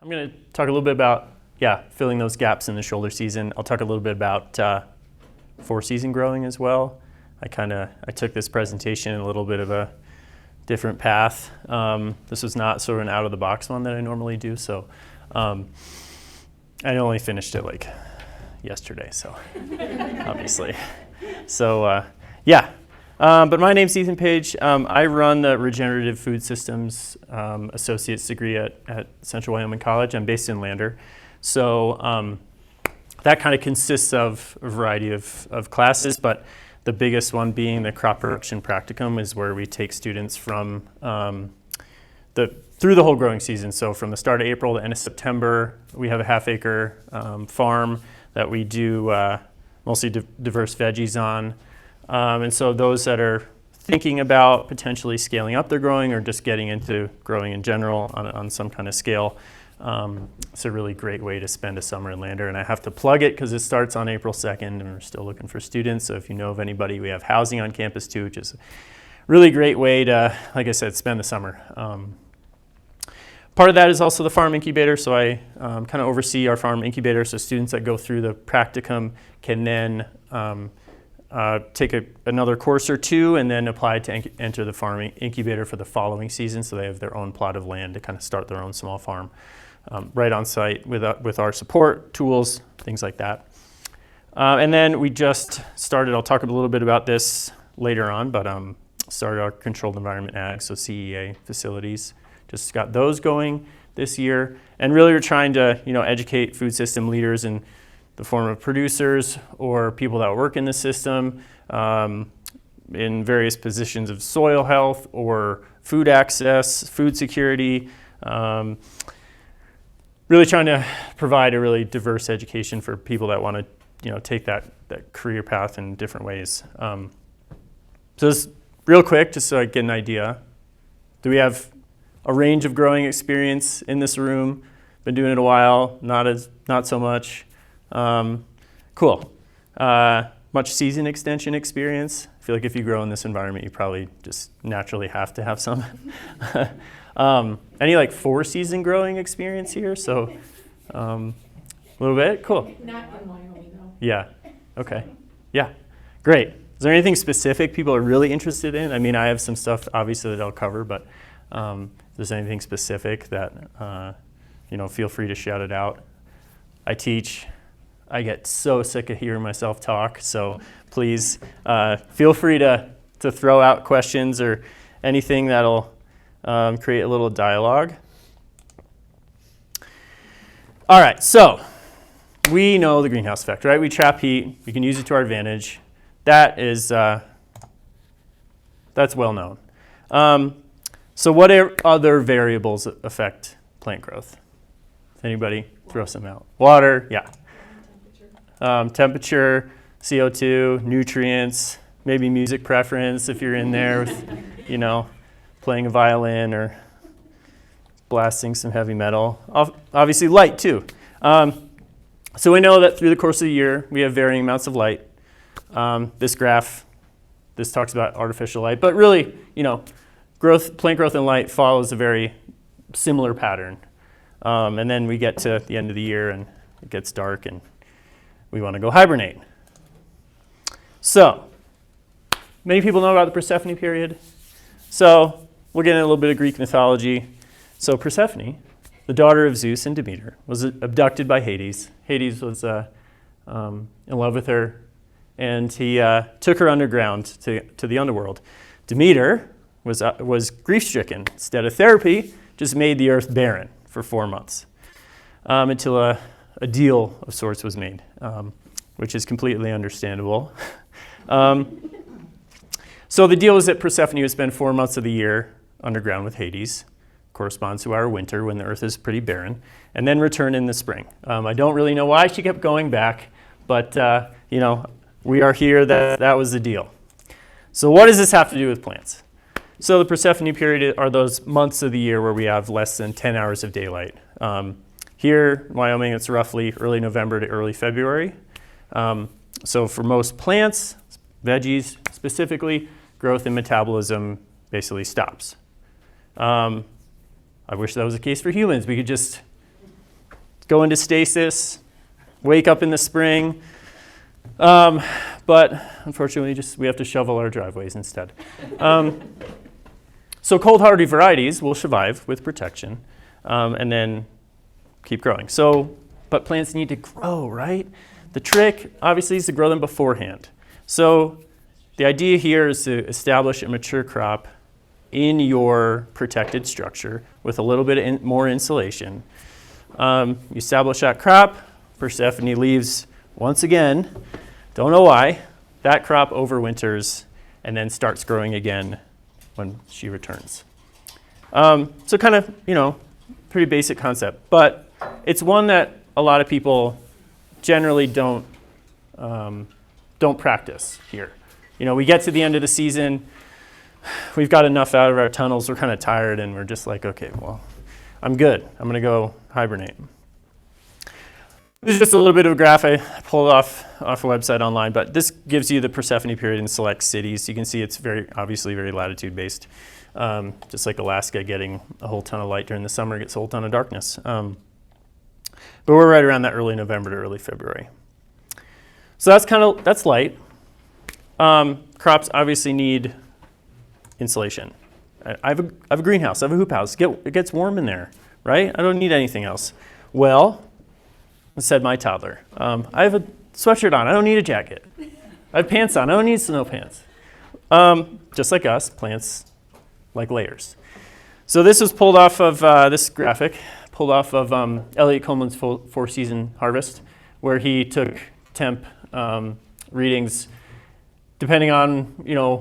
I'm going to talk a little bit about, filling those gaps in the shoulder season. I'll talk a little bit about four-season growing as well. I took this presentation in a little bit of a different path. This was not sort of an out-of-the-box one that I normally do, so I only finished it like yesterday, so obviously. So but my name's Ethan Page. I run the Regenerative Food Systems Associate's degree at Central Wyoming College. I'm based in Lander. So that kind of consists of a variety of classes, but the biggest one being the crop production practicum is where we take students from through the whole growing season. So from the start of April to end of September, we have a half-acre farm that we do mostly diverse veggies on. And so those that are thinking about potentially scaling up their growing or just getting into growing in general on some kind of scale, it's a really great way to spend a summer in Lander. And I have to plug it because it starts on April 2nd and we're still looking for students. So if you know of anybody, we have housing on campus too, which is a really great way to, like I said, spend the summer. Part of that is also the farm incubator. So I kind of oversee our farm incubator. So students that go through the practicum can then take another course or two and then apply to enter the farm incubator for the following season. So they have their own plot of land to kind of start their own small farm right on site with our support, tools, things like that. And then we just started, I'll talk a little bit about this later on, but started our controlled environment ag, so CEA facilities. Just got those going this year. And really we're trying to educate food system leaders in the form of producers or people that work in the system in various positions of soil health or food access, food security, really trying to provide a really diverse education for people that want to take that career path in different ways. So just real quick, just so I get an idea, do we have a range of growing experience in this room? Been doing it a while, not so much. Cool. Much season extension experience. I feel like if you grow in this environment, you probably just naturally have to have some. Any four-season growing experience here? So a little bit? Cool. Not in Wyoming, though. Yeah. Okay. Yeah. Great. Is there anything specific people are really interested in? I mean, I have some stuff, obviously, that I'll cover, but if there's anything specific that, feel free to shout it out. I teach. I get so sick of hearing myself talk, so please feel free to throw out questions or anything that'll create a little dialogue. All right, so we know the greenhouse effect, right? We trap heat. We can use it to our advantage. That is that's well known. So what other variables affect plant growth? Anybody throw some out? Water, yeah. Temperature, CO2, nutrients, maybe music preference if you're in there with, playing a violin or blasting some heavy metal. Obviously light too. So we know that through the course of the year we have varying amounts of light. This graph, this talks about artificial light, but really, plant growth and light follows a very similar pattern. And then we get to the end of the year and it gets dark and we want to go hibernate. So, many people know about the Persephone period. So, we'll get into a little bit of Greek mythology. So, Persephone, the daughter of Zeus and Demeter, was abducted by Hades. Hades was in love with her, and he took her underground to the underworld. Demeter was grief-stricken. Instead of therapy, just made the earth barren for 4 months until a deal of sorts was made, which is completely understandable. So the deal is that Persephone would spend 4 months of the year underground with Hades, corresponds to our winter when the earth is pretty barren, and then return in the spring. I don't really know why she kept going back, but we are here, that was the deal. So what does this have to do with plants? So the Persephone period are those months of the year where we have less than 10 hours of daylight. Here in Wyoming, it's roughly early November to early February. So for most plants, veggies specifically, growth and metabolism basically stops. I wish that was the case for humans. We could just go into stasis, wake up in the spring. But unfortunately, we have to shovel our driveways instead. So cold hardy varieties will survive with protection and then keep growing. But plants need to grow, right? The trick, obviously, is to grow them beforehand. So the idea here is to establish a mature crop in your protected structure with a little bit more insulation. You establish that crop. Persephone leaves once again. Don't know why. That crop overwinters and then starts growing again when she returns. So kind of, pretty basic concept. But it's one that a lot of people generally don't practice here. We get to the end of the season. We've got enough out of our tunnels. We're kind of tired, and we're just like, okay, well, I'm good. I'm going to go hibernate. This is just a little bit of a graph I pulled off a website online, but this gives you the Persephone period in select cities. You can see it's obviously very latitude-based. Just like Alaska getting a whole ton of light during the summer gets a whole ton of darkness. But we're right around that early November to early February. So that's light. Crops obviously need insulation. I have a greenhouse. I have a hoop house. It gets warm in there, right? I don't need anything else. Well, said my toddler, I have a sweatshirt on. I don't need a jacket. I have pants on. I don't need snow pants. Just like us, plants like layers. So this was pulled off of this graphic, pulled off of Elliot Coleman's four-season harvest, where he took temp readings depending on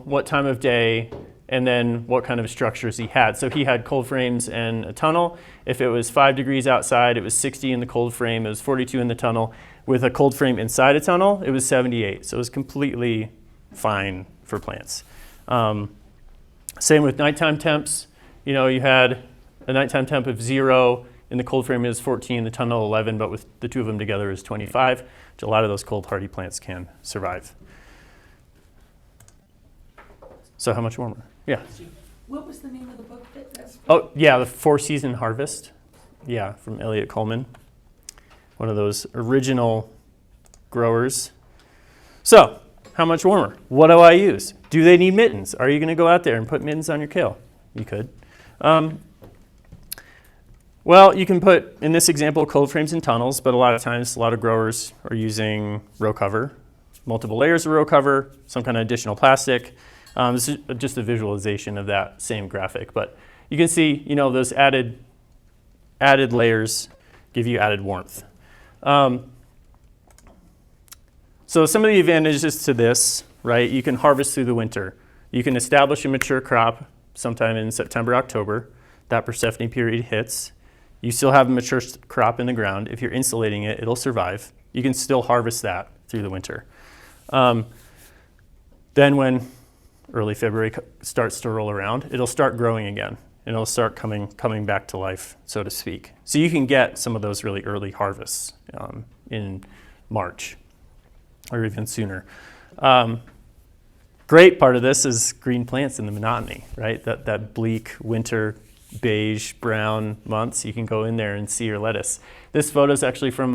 what time of day and then what kind of structures he had. So he had cold frames and a tunnel. If it was 5 degrees outside, it was 60 in the cold frame. It was 42 in the tunnel. With a cold frame inside a tunnel, it was 78. So it was completely fine for plants. Same with nighttime temps. You had a nighttime temp of 0. In the cold frame it was 14, the tunnel 11, but with the two of them together is 25, which a lot of those cold hardy plants can survive. So how much warmer? Yeah. What was the name of the book that's? Oh, yeah, the Four-Season Harvest. Yeah, from Elliot Coleman. One of those original growers. So, how much warmer? What do I use? Do they need mittens? Are you going to go out there and put mittens on your kale? You could. Well, you can put, in this example, cold frames and tunnels, but a lot of times, a lot of growers are using row cover, multiple layers of row cover, some kind of additional plastic. This is just a visualization of that same graphic, but you can see, those added layers give you added warmth. So some of the advantages to this, right? You can harvest through the winter. You can establish a mature crop sometime in September, October. That Persephone period hits. You still have a mature crop in the ground. If you're insulating it, it'll survive. You can still harvest that through the winter. Then when early February starts to roll around, it'll start growing again. And it'll start coming back to life, so to speak. So you can get some of those really early harvests in March or even sooner. Great part of this is green plants and the monotony, right? That bleak winter, beige, brown months. You can go in there and see your lettuce. This photo is actually from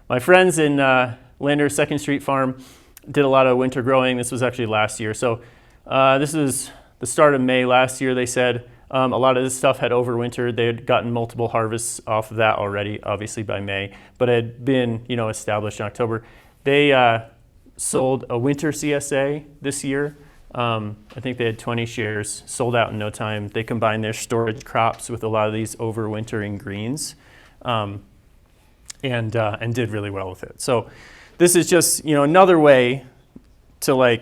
my friends in Lander 2nd Street Farm. Did a lot of winter growing. This was actually last year. So this is the start of May last year, they said. A lot of this stuff had overwintered. They had gotten multiple harvests off of that already, obviously by May, but it had been established in October. They sold a winter CSA this year. I think they had 20 shares, sold out in no time. They combined their storage crops with a lot of these overwintering greens and did really well with it. So this is just another way to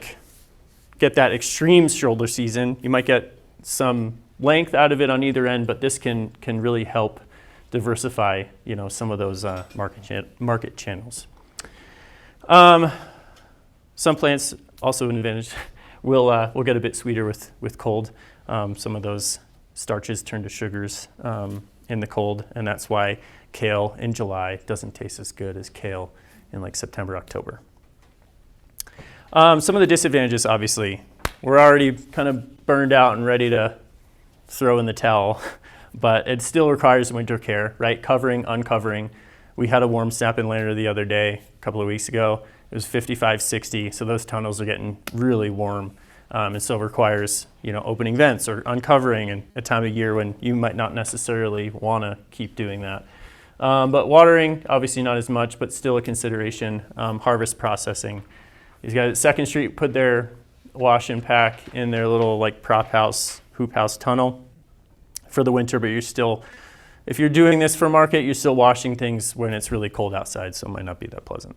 get that extreme shoulder season. You might get some length out of it on either end, but this can really help diversify some of those market channels. Some plants also an advantage will get a bit sweeter with cold. Some of those starches turn to sugars in the cold, and that's why kale in July doesn't taste as good as kale in September, October. Some of the disadvantages, obviously, we're already kind of burned out and ready to throw in the towel, but it still requires winter care, right? Covering, uncovering. We had a warm snap inlander the other day, a couple of weeks ago. It was 55, 60, so those tunnels are getting really warm. And so it requires, opening vents or uncovering in a time of year when you might not necessarily want to keep doing that. But watering, obviously not as much, but still a consideration. Harvest processing. These guys at 2nd Street put their wash and pack in their little prop house, hoop house tunnel for the winter, but if you're doing this for market, you're still washing things when it's really cold outside, so it might not be that pleasant.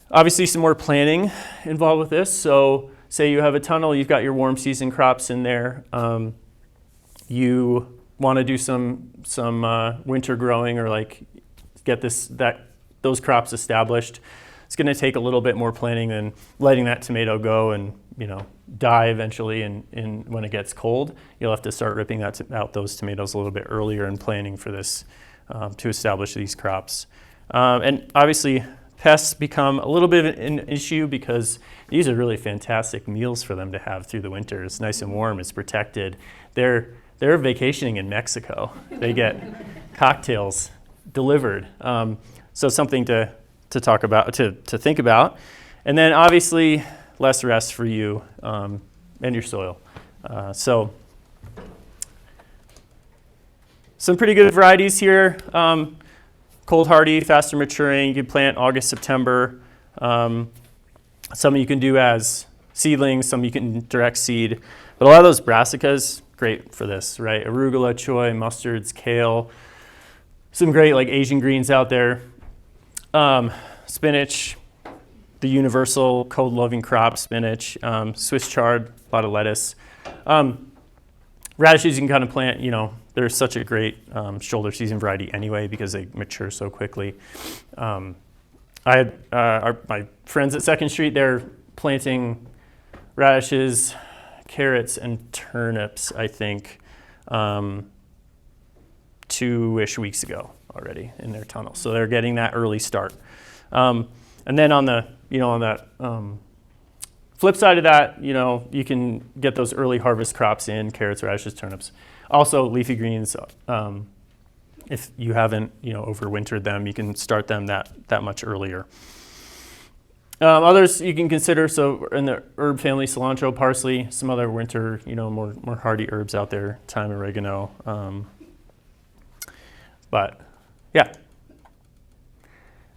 Obviously, some more planning involved with this. So say you have a tunnel, you've got your warm season crops in there. You want to do some winter growing or get those crops established. It's going to take a little bit more planning than letting that tomato go and die eventually. And when it gets cold, you'll have to start ripping out those tomatoes a little bit earlier and planning for this to establish these crops. And obviously, pests become a little bit of an issue because these are really fantastic meals for them to have through the winter. It's nice and warm. It's protected. They're vacationing in Mexico. They get cocktails delivered. So something to talk about, to think about. And then obviously less rest for you and your soil. So some pretty good varieties here. Cold hardy, faster maturing. You can plant August, September. Some you can do as seedlings, some you can direct seed. But a lot of those brassicas, great for this, right? Arugula, choy, mustards, kale. Some great Asian greens out there. Spinach, the universal cold-loving crop, spinach. Swiss chard, a lot of lettuce. Radishes you can kind of plant, they're such a great shoulder season variety anyway because they mature so quickly. I had my friends at 2nd Street, they're planting radishes, carrots, and turnips, I think, 2-ish weeks ago already in their tunnel. So they're getting that early start. And then on that flip side of that, you can get those early harvest crops in, carrots, radishes, turnips. Also, leafy greens, if you haven't, overwintered them, you can start them that much earlier. Others you can consider, so in the herb family, cilantro, parsley, some other winter, more hardy herbs out there, thyme, oregano. But, yeah.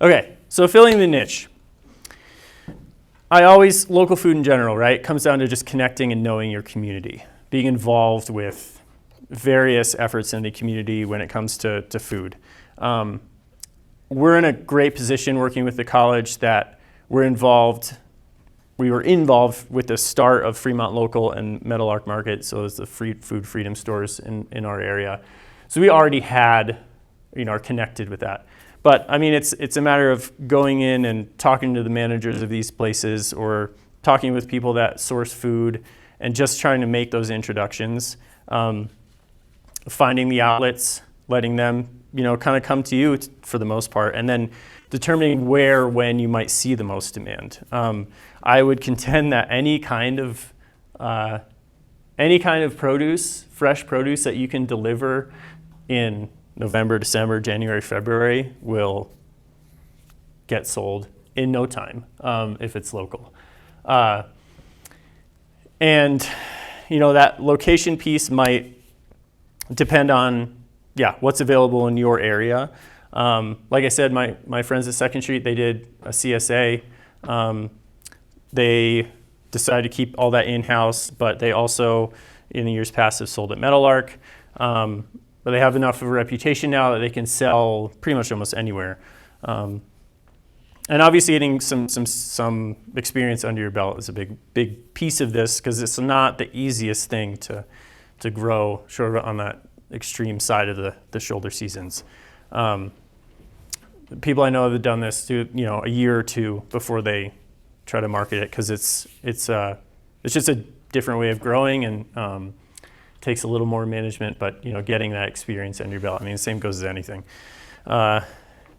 Okay, so filling the niche. Local food in general, right, comes down to just connecting and knowing your community, being involved with various efforts in the community when it comes to food. We're in a great position working with the college that we were involved with the start of Fremont Local and Meadowlark Market, so it's the food freedom stores in our area. So we already are connected with that. But it's a matter of going in and talking to the managers of these places or talking with people that source food and just trying to make those introductions, finding the outlets, letting them, kind of come to you for the most part, and then determining when you might see the most demand. I would contend that any kind of produce, fresh produce that you can deliver in November, December, January, February will get sold in no time if it's local. And that location piece might depend on what's available in your area. Like I said, my friends at 2nd Street, they did a CSA. They decided to keep all that in-house, but they also, in the years past, have sold at Meadowlark. But they have enough of a reputation now that they can sell pretty much almost anywhere. And obviously getting some experience under your belt is a big piece of this because it's not the easiest thing to grow sort of on that extreme side of the shoulder seasons. People I know have done this to a year or two before they try to market it because it's just a different way of growing and takes a little more management, but getting that experience under your belt. The same goes as anything. And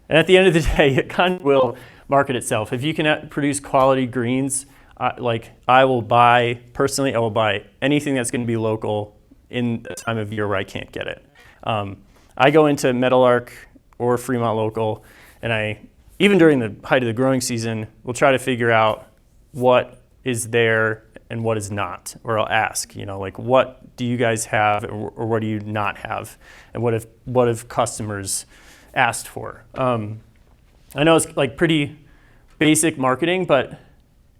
at the end of the day, it kind of will market itself. If you can produce quality greens, I will buy anything that's going to be local in a time of year where I can't get it. I go into Meadowlark or Fremont local. And even during the height of the growing season, we'll try to figure out what is there and what is not. Or I'll ask, like, what do you guys have, or what do you not have? And what have customers asked for? I know it's like pretty basic marketing, but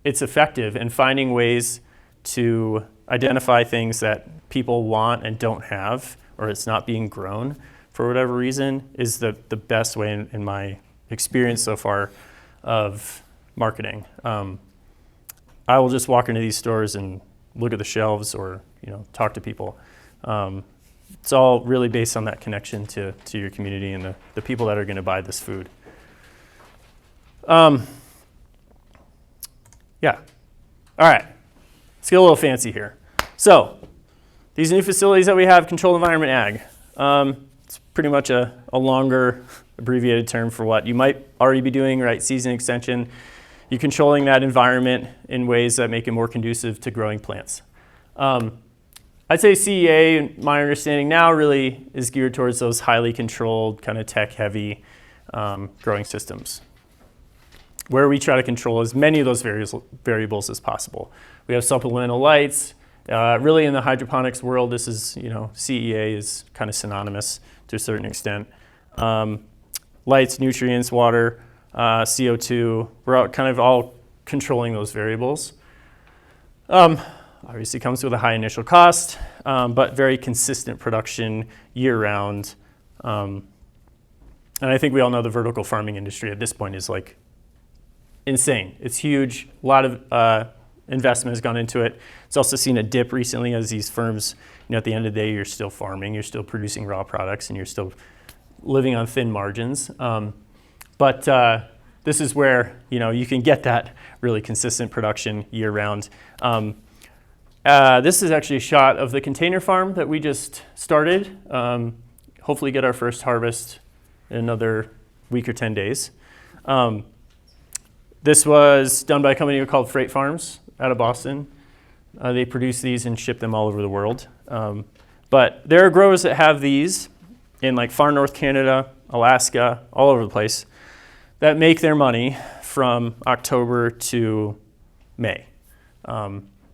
it's effective in finding ways to identify things that people want and don't have, or it's not being grown for whatever reason, is the best way in my experience so far of marketing. I will just walk into these stores and look at the shelves or talk to people. It's all really based on that connection to your community and the people that are going to buy this food. Yeah. All right. Let's get a little fancy here. So these new facilities that we have, controlled environment ag. It's pretty much a longer abbreviated term for what you might already be doing, right? Season extension. You're controlling that environment in ways that make it more conducive to growing plants. I'd say CEA, my understanding now, really is geared towards those highly controlled, kind of tech-heavy growing systems, where we try to control as many of those variables as possible. We have supplemental lights. Really, in the hydroponics world, this is, CEA is kind of synonymous to a certain extent. Lights, nutrients, water, CO2, we're out kind of all controlling those variables. Obviously comes with a high initial cost, but very consistent production year-round. And I think we all know the vertical farming industry at this point is like insane. It's huge. A lot of investment has gone into it. It's also seen a dip recently as these firms, at the end of the day, you're still farming, you're still producing raw products, and you're still living on thin margins. But this is where, you can get that really consistent production year-round. This is actually a shot of the container farm that we just started. Hopefully get our first harvest in another week or 10 days. This was done by a company called Freight Farms out of Boston. They produce these and ship them all over the world. But there are growers that have these in like far north Canada, Alaska, all over the place, that make their money from October to May.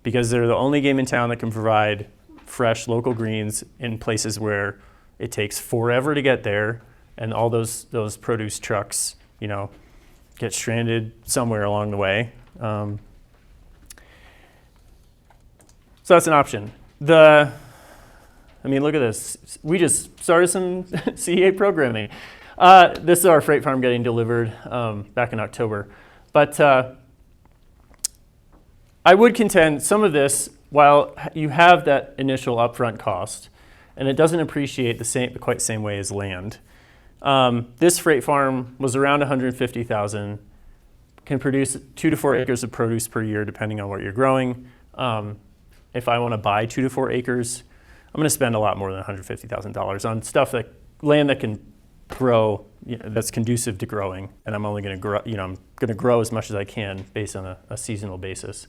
Because they're the only game in town that can provide fresh local greens in places where it takes forever to get there, and all those produce trucks, get stranded somewhere along the way. So that's an option. Look at this. We just started some CEA programming. This is our freight farm getting delivered back in October. But I would contend some of this, while you have that initial upfront cost, and it doesn't appreciate the quite same way as land. This freight farm was around $150,000, can produce 2 to 4 acres of produce per year, depending on what you're growing. If I want to buy 2 to 4 acres, I'm going to spend a lot more than $150,000 on stuff land that can grow, that's conducive to growing, and I'm only going to grow, I'm going to grow as much as I can based on a seasonal basis.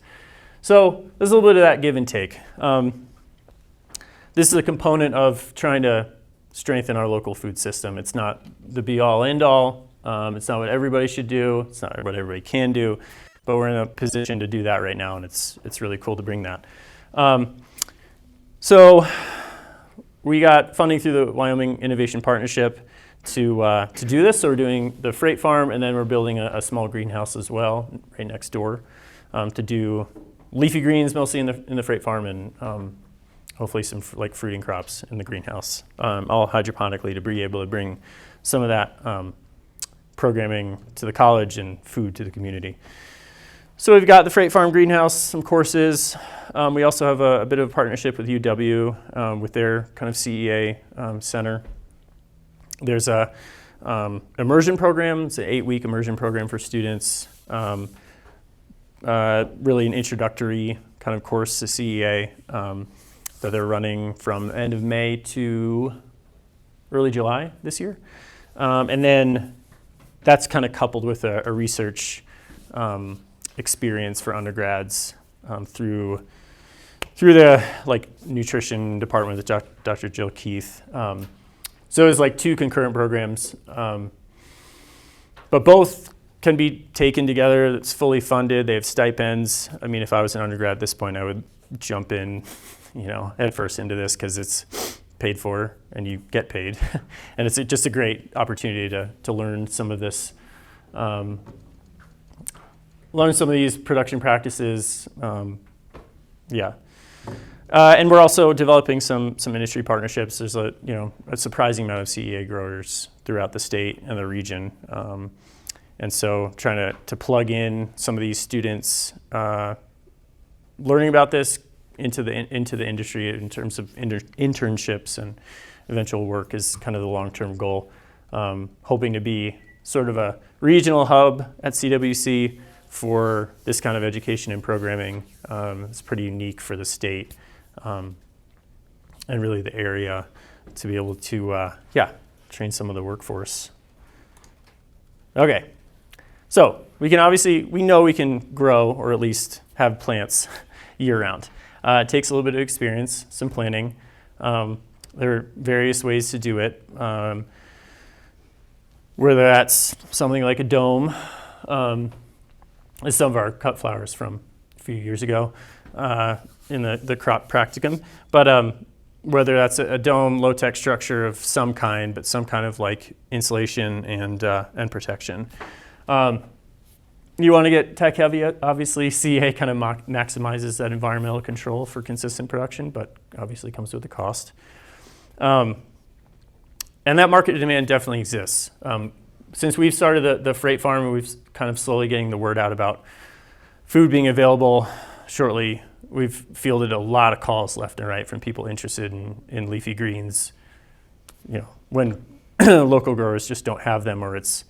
So there's a little bit of that give and take. This is a component of trying to strengthen our local food system. It's not the be-all, end-all. It's not what everybody should do. It's not what everybody can do. But we're in a position to do that right now, and it's really cool to bring that. So we got funding through the Wyoming Innovation Partnership to do this. So we're doing the freight farm, and then we're building a small greenhouse as well right next door to do leafy greens mostly in the freight farm, and hopefully some fruiting crops in the greenhouse, all hydroponically, to be able to bring some of that programming to the college and food to the community. So we've got the freight farm greenhouse, some courses. We also have a bit of a partnership with UW with their kind of CEA center. There's a immersion program. It's an 8-week immersion program for students. Really an introductory kind of course to CEA that they're running from the end of May to early July this year. And then that's kind of coupled with a research experience for undergrads through the nutrition department with Dr. Jill Keith. So it was like two concurrent programs, but both can be taken together. It's fully funded. They have stipends. I mean, if I was an undergrad at this point, I would jump in, head first into this because it's paid for and you get paid. And it's just a great opportunity to learn some of this, learn some of these production practices. And we're also developing some industry partnerships. There's a surprising amount of CEA growers throughout the state and the region. And so trying to plug in some of these students learning about this into the industry in terms of internships and eventual work is kind of the long-term goal. Hoping to be sort of a regional hub at CWC for this kind of education and programming. It's pretty unique for the state and really the area to be able to, train some of the workforce. Okay, so we know we can grow or at least have plants year-round. It takes a little bit of experience, some planning. There are various ways to do it, whether that's something like a dome, as some of our cut flowers from a few years ago in the crop practicum, but whether that's a dome, low-tech structure of some kind, but some kind of like insulation and protection. You want to get tech heavy, obviously CA kind of maximizes that environmental control for consistent production, but obviously comes with a cost. And that market demand definitely exists. Since we've started the freight farm, we've kind of slowly getting the word out about food being available shortly. We've fielded a lot of calls left and right from people interested in leafy greens, when local growers just don't have them, or it's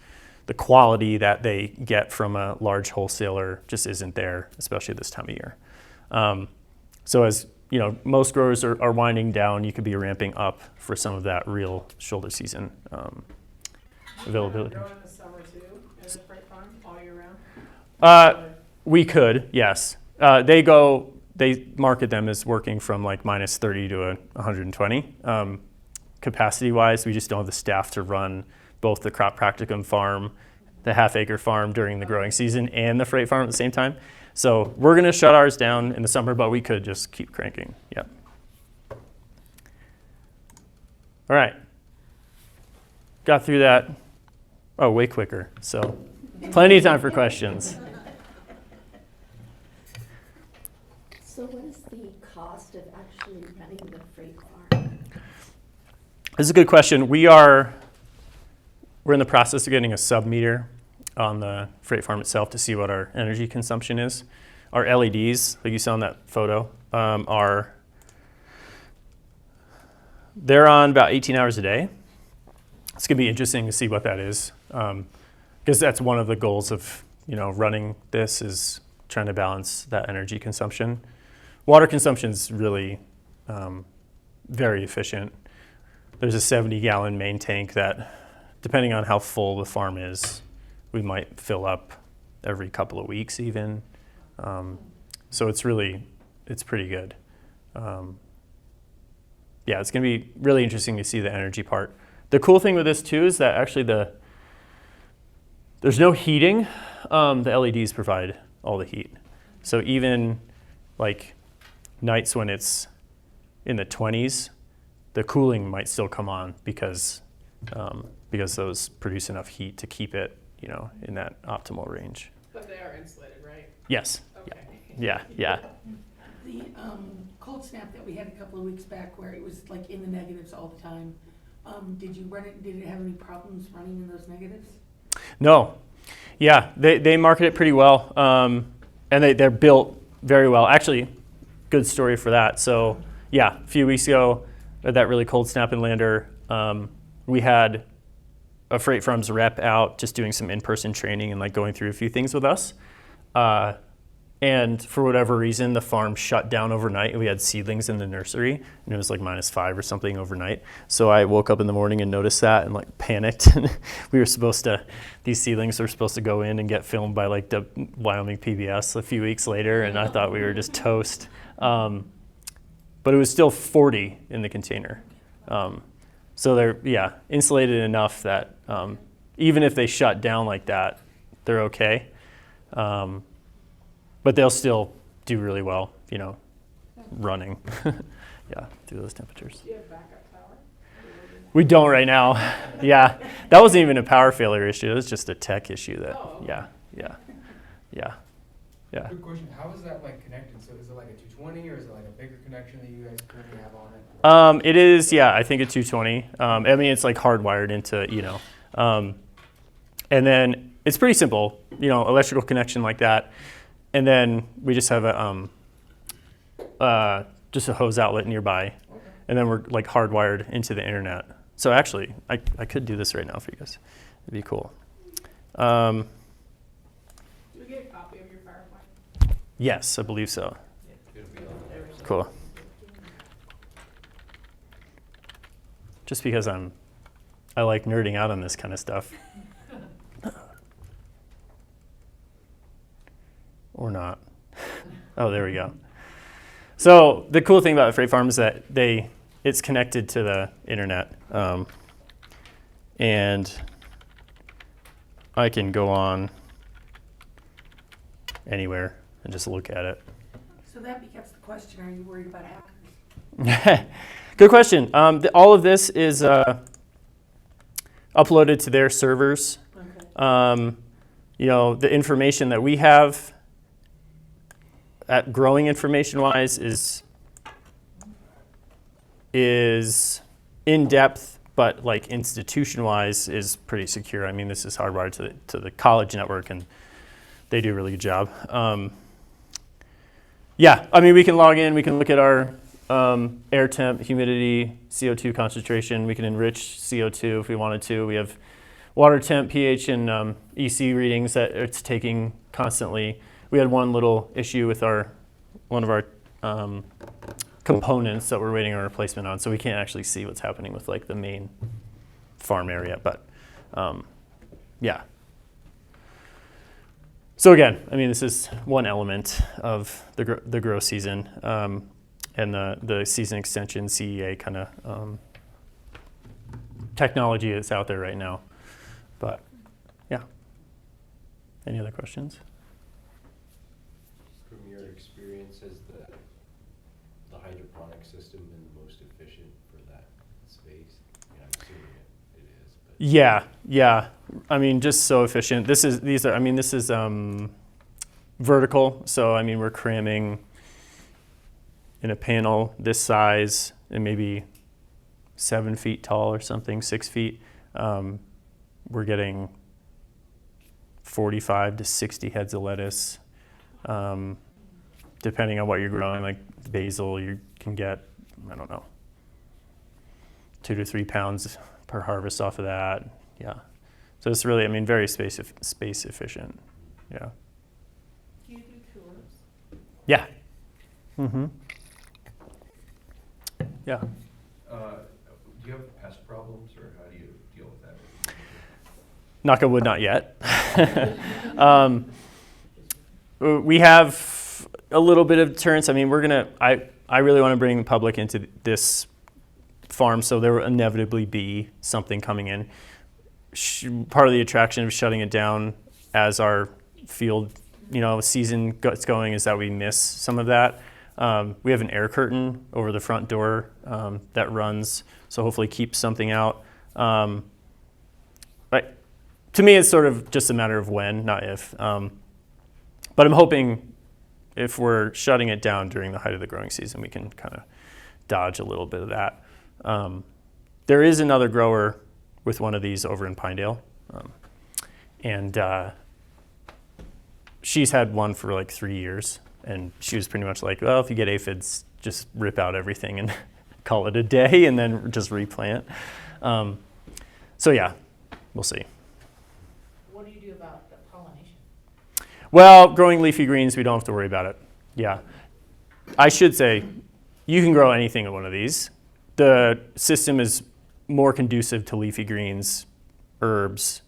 the quality that they get from a large wholesaler just isn't there, especially this time of year. So as most growers are winding down, you could be ramping up for some of that real shoulder season availability. Grow in the summer too, in the freight farm all year round? We could, yes. They market them as working from like minus 30 to 120. Capacity-wise, we just don't have the staff to run both the crop practicum farm, the half-acre farm during the growing season, and the freight farm at the same time. So we're going to shut ours down in the summer, but we could just keep cranking. Yep. All right. Got through that. Oh, way quicker. So plenty of time for questions. So what is the cost of actually running the freight farm? This is a good question. We're in the process of getting a sub-meter on the freight farm itself to see what our energy consumption is. Our LEDs, like you saw in that photo, they're on about 18 hours a day. It's going to be interesting to see what that is, because that's one of the goals of running this is trying to balance that energy consumption. Water consumption is really very efficient. There's a 70-gallon main tank that, depending on how full the farm is, we might fill up every couple of weeks even. So it's pretty good. It's going to be really interesting to see the energy part. The cool thing with this too is that actually there's no heating. The LEDs provide all the heat. So even like nights when it's in the 20s, the cooling might still come on because those produce enough heat to keep it, in that optimal range. But they are insulated, right? Yes. Okay. Yeah. The cold snap that we had a couple of weeks back where it was like in the negatives all the time, did you run it, did it have any problems running in those negatives? No. Yeah, they market it pretty well, and they're built very well. Actually, good story for that. So yeah, a few weeks ago, that really cold snap in Lander, we had a freight farms rep out just doing some in-person training and like going through a few things with us. And for whatever reason, the farm shut down overnight and we had seedlings in the nursery and it was like -5 or something overnight. So I woke up in the morning and noticed that and like panicked. These seedlings were supposed to go in and get filmed by like the Wyoming PBS a few weeks later, and I thought we were just toast. But it was still 40 in the container. So they're, yeah, insulated enough that even if they shut down like that, they're okay. But they'll still do really well, you know, running. Yeah, through those temperatures. Do you have backup power? We don't right now. Yeah, that wasn't even a power failure issue. It was just a tech issue that, Oh, okay. yeah. Good question. How is that like connected? So is it like a 220 or is it like a bigger connection that you guys currently have on it? It is, yeah, I think a 220. I mean, it's like hardwired into, you know. And then it's pretty simple, you know, electrical connection like that. And then we just have just a hose outlet nearby. Okay. And then we're like hardwired into the internet. So actually, I could do this right now for you guys. It'd be cool. Do we get a copy of your PowerPoint? Yes, I believe so. Cool. Just because I like nerding out on this kind of stuff. Or not. Oh, there we go. So the cool thing about the Freight Farm is that it's connected to the internet. And I can go on anywhere and just look at it. So that becomes the question, are you worried about hackers? Good question. All of this is uploaded to their servers. Okay. You know, the information that we have, growing information-wise, is in depth, but like institution-wise is pretty secure. I mean, this is hardwired to the college network, and they do a really good job. Yeah, I mean, we can log in, we can look at our air temp, humidity, CO2 concentration. We can enrich CO2 if we wanted to. We have water temp, pH, and EC readings that it's taking constantly. We had one little issue with one of our components that we're waiting on replacement on, so we can't actually see what's happening with like the main farm area. But yeah. So again, I mean, this is one element of the grow season and the season extension CEA kind of technology that's out there right now. But yeah. Any other questions? From your experience, has the hydroponic system been the most efficient for that space? I mean, I'm assuming it is. But Yeah. I mean, just so efficient. This is vertical. So I mean, we're cramming in a panel this size and maybe 7 feet tall or something, 6 feet. We're getting 45 to 60 heads of lettuce. Depending on what you're growing, like basil, you can get, I don't know, 2 to 3 pounds per harvest off of that. Yeah. So it's really, I mean, very space efficient. Yeah. Do you do tours? Yeah. Mm-hmm. Yeah. do you have pest problems, or how do you deal with that? Knock on wood, not yet. We have a little bit of deterrence. I mean, I really want to bring the public into this farm, so there will inevitably be something coming in. Part of the attraction of shutting it down as our field, season gets going is that we miss some of that. We have an air curtain over the front door that runs, so hopefully keeps something out. But to me, it's sort of just a matter of when, not if. But I'm hoping if we're shutting it down during the height of the growing season, we can kind of dodge a little bit of that. There is another grower with one of these over in Pinedale. And she's had one for like 3 years. And she was pretty much like, well, if you get aphids, just rip out everything and call it a day and then just replant. So yeah, we'll see. What do you do about the pollination? Well, growing leafy greens, we don't have to worry about it. Yeah. I should say, you can grow anything in one of these. The system is more conducive to leafy greens, herbs.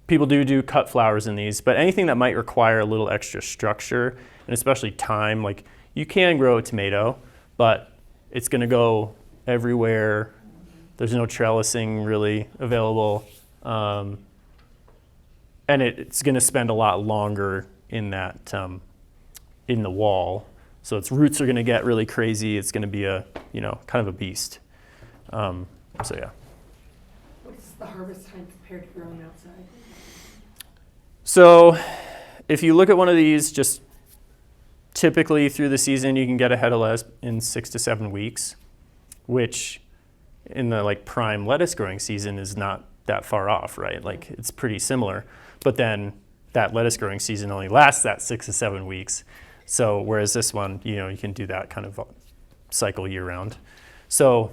People do cut flowers in these, but anything that might require a little extra structure, and especially time, like you can grow a tomato, but it's going to go everywhere. There's no trellising really available. And it's going to spend a lot longer in that, in the wall. So its roots are going to get really crazy. It's going to be a, kind of a beast. So yeah. What's the harvest time compared to growing outside? So if you look at one of these, just typically through the season, you can get a head of lettuce in 6 to 7 weeks, which in the like prime lettuce growing season is not that far off, right? Like it's pretty similar, but then that lettuce growing season only lasts that 6 to 7 weeks. So whereas this one, you can do that kind of cycle year round. So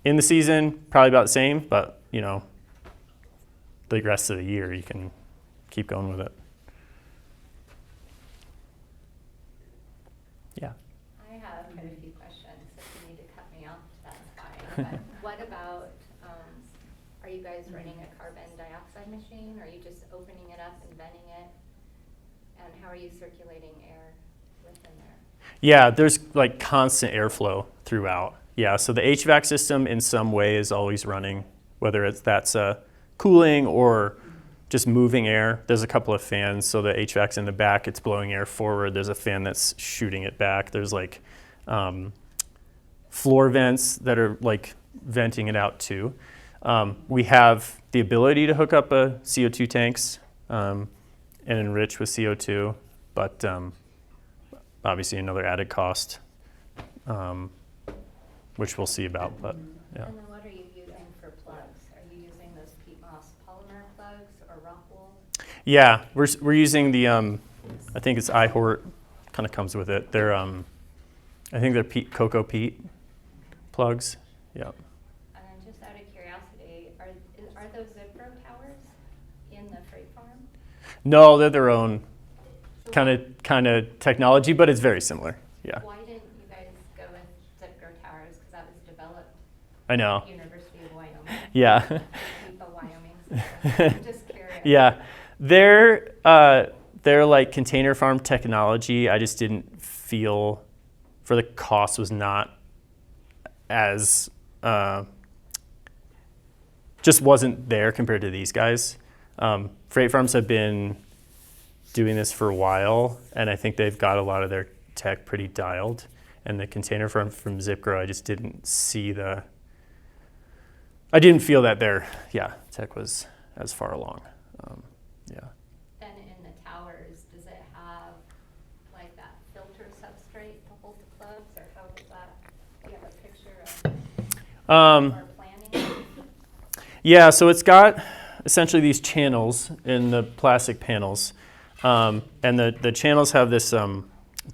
in the season, probably about the same, but the rest of the year you can keep going with it. Yeah. I have quite a few questions. If you need to cut me off, that's fine. But what about, are you guys running a carbon dioxide machine? Or are you just opening it up and venting it? And how are you circulating air within there? Yeah, there's like constant airflow throughout. Yeah, so the HVAC system in some way is always running, whether that's cooling or just moving air. There's a couple of fans, so the HVAC's in the back, it's blowing air forward. There's a fan that's shooting it back. There's like floor vents that are like venting it out too. We have the ability to hook up a CO2 tanks and enrich with CO2, but obviously another added cost, which we'll see about, but yeah. And then what are you using for plugs? Are you using those peat moss polymer plugs or rock wool? Yeah, we're using the I think it's iHort, kind of comes with it. They're I think they're cocoa peat plugs. Yeah. And then just out of curiosity, are those Zipro towers in the freight farm? No, they're their own kind of technology, but it's very similar. Yeah. Why didn't you guys go with Zipro towers? Because that was developed I know. at the University of Wyoming. Yeah. People Wyoming. So I'm just curious. Yeah. They're like container farm technology. I just didn't feel for the cost was not as just wasn't there compared to these guys. Freight farms have been doing this for a while, and I think they've got a lot of their tech pretty dialed. And the container farm from Zipgrow, I just didn't see I didn't feel that their tech was as far along. Yeah. And in the towers, does it have like that filter substrate to hold the plugs, or how does that? Do you have a picture of or planning? Yeah, so it's got essentially these channels in the plastic panels, and the channels have this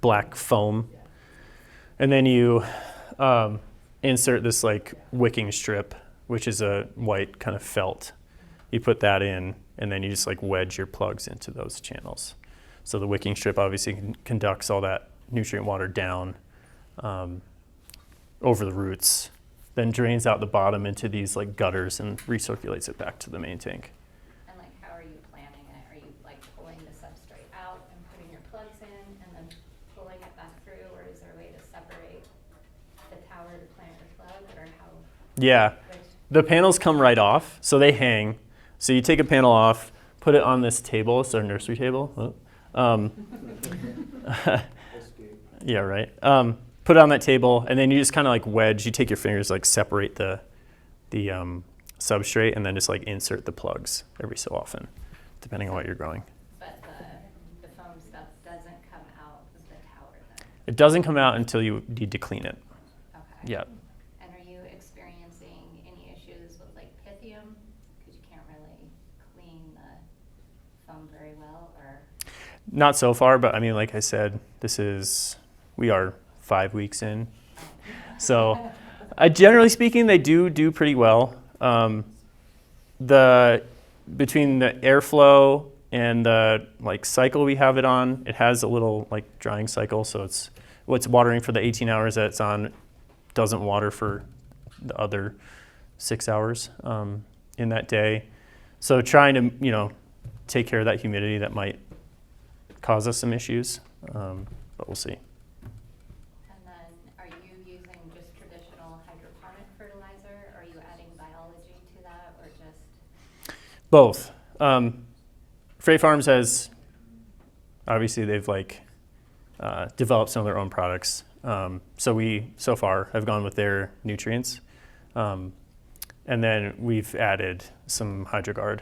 black foam, and then you insert this like wicking strip, which is a white kind of felt. You put that in, and then you just like wedge your plugs into those channels. So the wicking strip obviously conducts all that nutrient water down over the roots, then drains out the bottom into these like gutters and recirculates it back to the main tank. And like, how are you planning it? Are you like pulling the substrate out and putting your plugs in, and then pulling it back through, or is there a way to separate the tower to plant your plug, or how? Yeah, Which, the panels come right off, so they hang. So you take a panel off, put it on this table. It's our nursery table. Yeah, right. Put it on that table, and then you just kind of like wedge. You take your fingers, like separate the substrate, and then just like insert the plugs every so often, depending on what you're growing. but the foam stuff doesn't come out of the tower then? It doesn't come out until you need to clean it. Okay. Yeah. And are you experiencing any issues with like Pythium? Because you can't really clean the foam very well, or? Not so far, but I mean, like I said, we are 5 weeks in. So generally speaking, they do pretty well. Between the airflow and the like cycle we have it on, it has a little like drying cycle. So it's watering for the 18 hours that it's on, doesn't water for the other 6 hours in that day. So trying to, take care of that humidity that might cause us some issues, but we'll see. And then are you using just traditional hydroponic Both. Freight Farms has, obviously they've like developed some of their own products. So we, so far, have gone with their nutrients. And then we've added some HydroGuard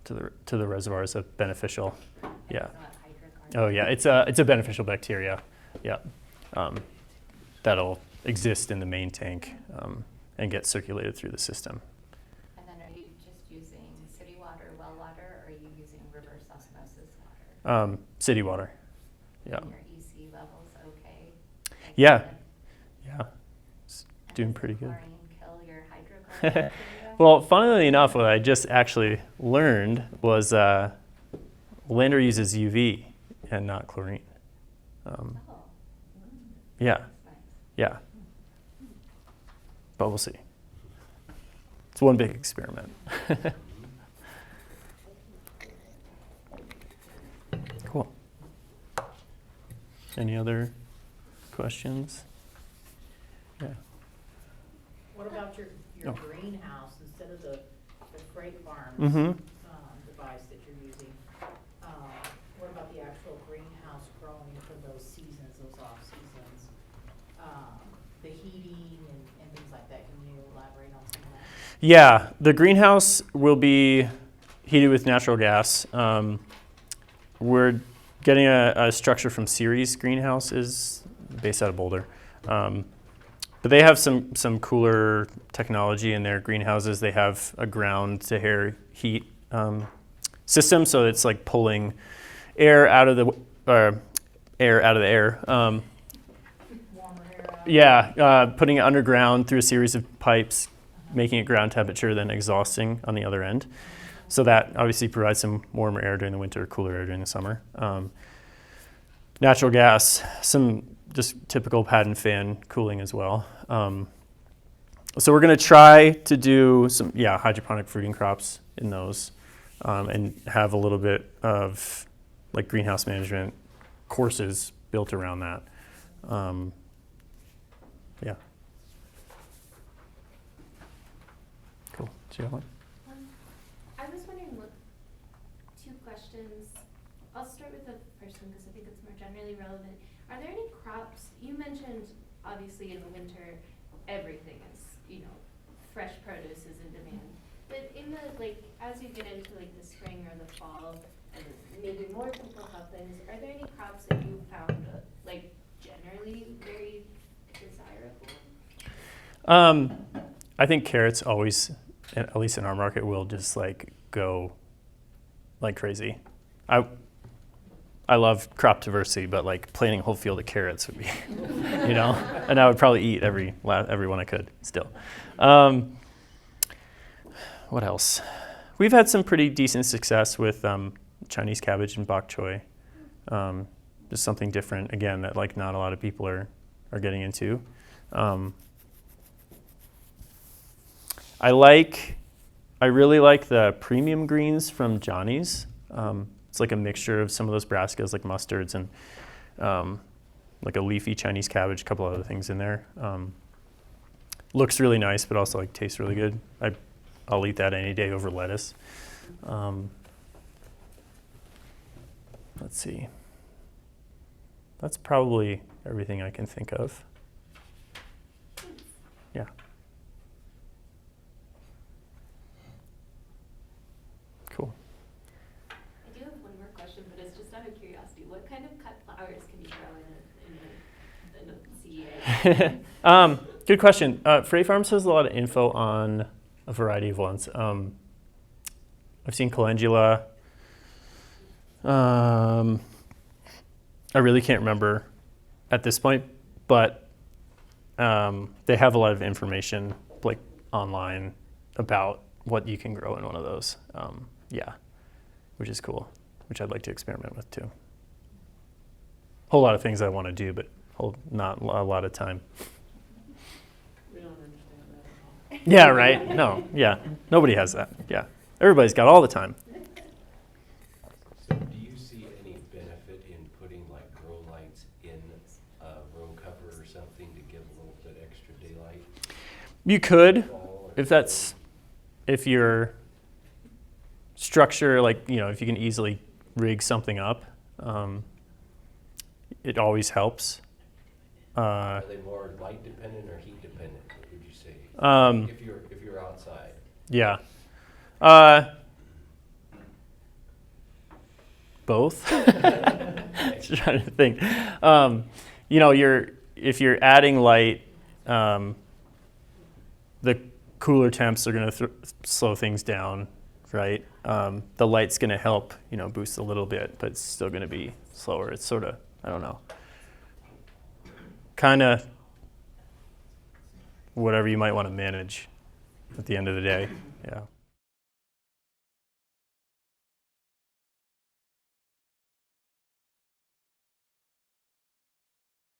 to the reservoirs of beneficial. Yeah. Oh yeah, it's a beneficial bacteria. Yeah. That'll exist in the main tank and get circulated through the system. And then are you just using city water, well water, or are you using reverse osmosis water? City water. Yeah. And your EC levels okay? Like Yeah. Yeah. It's doing pretty good. Chlorine kill your HydroGuard bacteria? Well, funnily enough, what I just actually learned was Lander uses UV and not chlorine. Oh, Yeah, that's nice. yeah. But we'll see. It's one big experiment. Cool. Any other questions? Yeah. What about your Oh. greenhouse instead of the freight farms Mm-hmm. device that you're using? What about the actual greenhouse growing for those seasons, those off seasons? The heating and things like that. Can you elaborate on some of that? Yeah, the greenhouse will be heated with natural gas. We're getting a structure from Ceres Greenhouses, based out of Boulder. But they have some cooler technology in their greenhouses. They have a ground-to-air heat system, so it's like pulling air out of the air. Warmer air out? Yeah, putting it underground through a series of pipes, making it ground temperature, then exhausting on the other end. So that obviously provides some warmer air during the winter, cooler air during the summer. Natural gas, some just typical pad and fan cooling as well. So we're going to try to do some, hydroponic fruiting crops in those and have a little bit of like greenhouse management courses built around that. Yeah. Cool. Do you have one? I was wondering two questions. I'll start with the first one because I think it's more generally relevant. Are there any crops, you mentioned obviously in the winter, everything is, fresh produce is in demand. But in the, as you get into the spring or the fall, and maybe more people have things, are there any crops that you found, generally very desirable? I think carrots always, at least in our market, will just go like crazy. I love crop diversity, but planting a whole field of carrots would be, and I would probably eat every one I could still. What else? We've had some pretty decent success with Chinese cabbage and bok choy. Just something different, again, that not a lot of people are getting into. I really like the premium greens from Johnny's. It's like a mixture of some of those brassicas, like mustards and like a leafy Chinese cabbage, a couple other things in there. Looks really nice, but also tastes really good. I'll eat that any day over lettuce. Let's see. That's probably everything I can think of. Yeah. Cool. I do have one more question, but it's just out of curiosity. What kind of cut flowers can you grow in a CEA? Good question. Freight Farms has a lot of info on a variety of ones. I've seen calendula. I really can't remember at this point, but they have a lot of information online about what you can grow in one of those. Which is cool, which I'd like to experiment with too. Whole lot of things I want to do, but not a lot of time. We don't understand that at all. Yeah, right? No, yeah. Nobody has that. Yeah. Everybody's got all the time. So do you see any benefit in putting grow lights in a row cover or something to give a little bit extra daylight? You could, Fall or- if you're structure, like, if you can easily rig something up, it always helps. Are they more light dependent or heat dependent, what would you say? If you're outside? Yeah. Both. Just trying to think. If you're adding light, the cooler temps are going to slow things down, right? The light's going to help, boost a little bit, but it's still going to be slower. It's sort of, I don't know, kind of whatever you might want to manage at the end of the day. Yeah.